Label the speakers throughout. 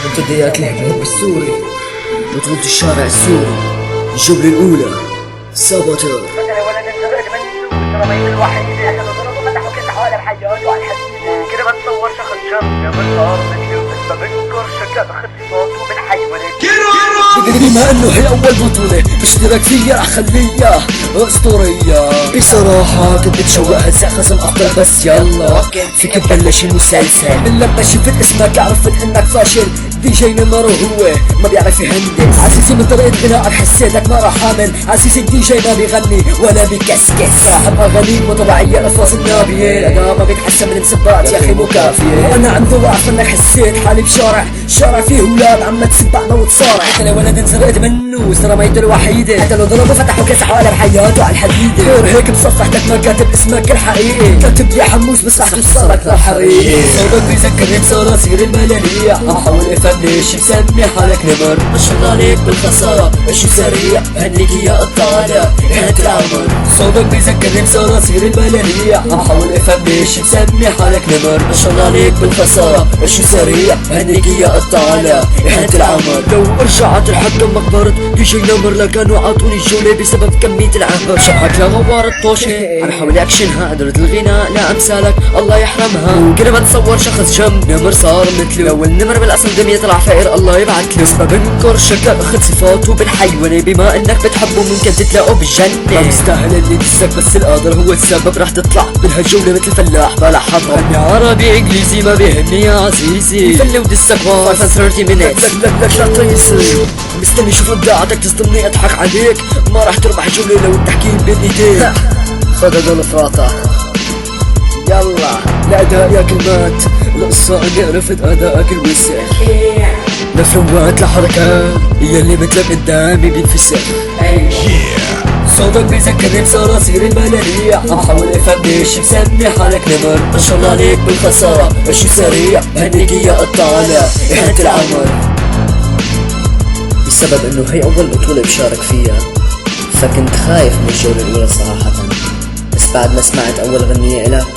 Speaker 1: منتديات الهب السوري، بطولة الشارع السوري، الجولة الأولى سابوتور.
Speaker 2: مثلا ولد انزرقت منه الترابيز الوحيدة عشان ضربوا فتحوا كل حوالي الحيات وعلى الحديدة كده بتصور شخص شاب قبل صار مثلي بس بذكر شكل اختصاصه بالحي ولكن
Speaker 1: بما انه هي اول بطولة اشترك فيها رح خليها اسطورية. بصراحة كنت بتشوق هزع خصم افضل بس يلا فيك تبلش المسلسل من لما شفت اسمك عرفت انك فاشل. دي جي نمر هو ما بيعرف يهندس. عزيزي من طريقة غنائك حسيتك ما راح حامل. عزيزي الدي جي ما بيغني ولا بيكسكس، صاحب اغاني مو طبيعية الفاظ النابية، الاداء ما بيتحسن من المسبات يا اخي مو كافية. وانا عند ضعف انك حسيت حالي بشارع فيه اولاد عم تسبعنا وتصارع. انا ولد انزرقت منه ترابيزته الوحيدة، حتى لو ضربوا فتحوا كسحوا على بحياته على الحديدة. غير هيك بصفحتك ما كاتب اسمك الحقيقي، كاتب لي حموس بس رح توصلك للحريقي. صوتك بيذكرني بصراصير الملالية، عم حاول افنش مسمي حالك نمر. ما شاء الله عليك بالخسارة شو سريع هنيك يا الطالة انت العمر. صوتك بيذكرني بصراصير الملالية، عم حاول افنش مسمي حالك نمر. ما شاء الله عليك بالخسارة شو سريع هنيك يا الطالة انت العمر. لو رجعت لحد مقبرة دي جي نمر لكانوا عطوني الجولة بسبب كمية العبر. شبحك لغوار الطوشة عم حاول اكشنها، قدرة الغناء لا امثالك الله يحرمها. كده بتصور شخص جنب نمر صار مثله، لو النمر بالاصل دمية طلع فقير الله يبعت له. ما بنكر شكل اخذ صفاته بالحيوانة، بما انك بتحبه ممكن تتلاقوا بالجنة. ما مستاهل اللي تسك بس القادر هو السبب، رح تطلع بهالجولة مثل فلاح بلا حظ. غني عربي انجليزي ما بيهمني يا عزيزي، فل ودسك 30 minutes. لك لا تيصي مستني شوف ابداعتك تصدمني اضحك عليك. ما راح تربح جولة لو التحكيم بين ايديك. خد هدول فراطة يلا لأداء يا كلمات القصة اني عرفت ادائك الوسع. لفروات لحركات يلي مثلك قدامي بينفسخ. صوتك بيذكرني بصراصير الملالية، عم حاول افنش مسمي حالك نمر. ما شاء الله عليك بالخسارة شو سريع هنيك يا الطالة انت العمر. بسبب انه هي اول بطولة بشارك فيها فكنت خايف من الجولة الاولى صراحة، بس بعد ما سمعت اول غنية الك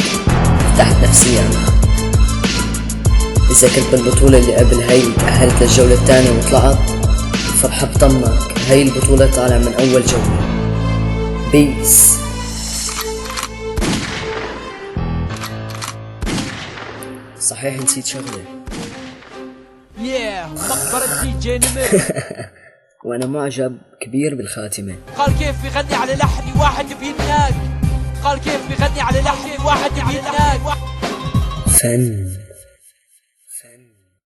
Speaker 1: ارتحت نفسيا. اذا كنت بالبطولة اللي قبل هاي تأهلت للجولة الثانية وطلعت فبحب طمك هاي البطولة طالع من اول جولة. بيس. صحيح نسيت شغلة.
Speaker 3: مقبرة دي جي نمر.
Speaker 1: وانا معجب كبير بالخاتمة.
Speaker 3: قال كيف بيغني على لحني واحد بيناك، قال كيف بيغني على لحني واحد بيناك.
Speaker 1: فن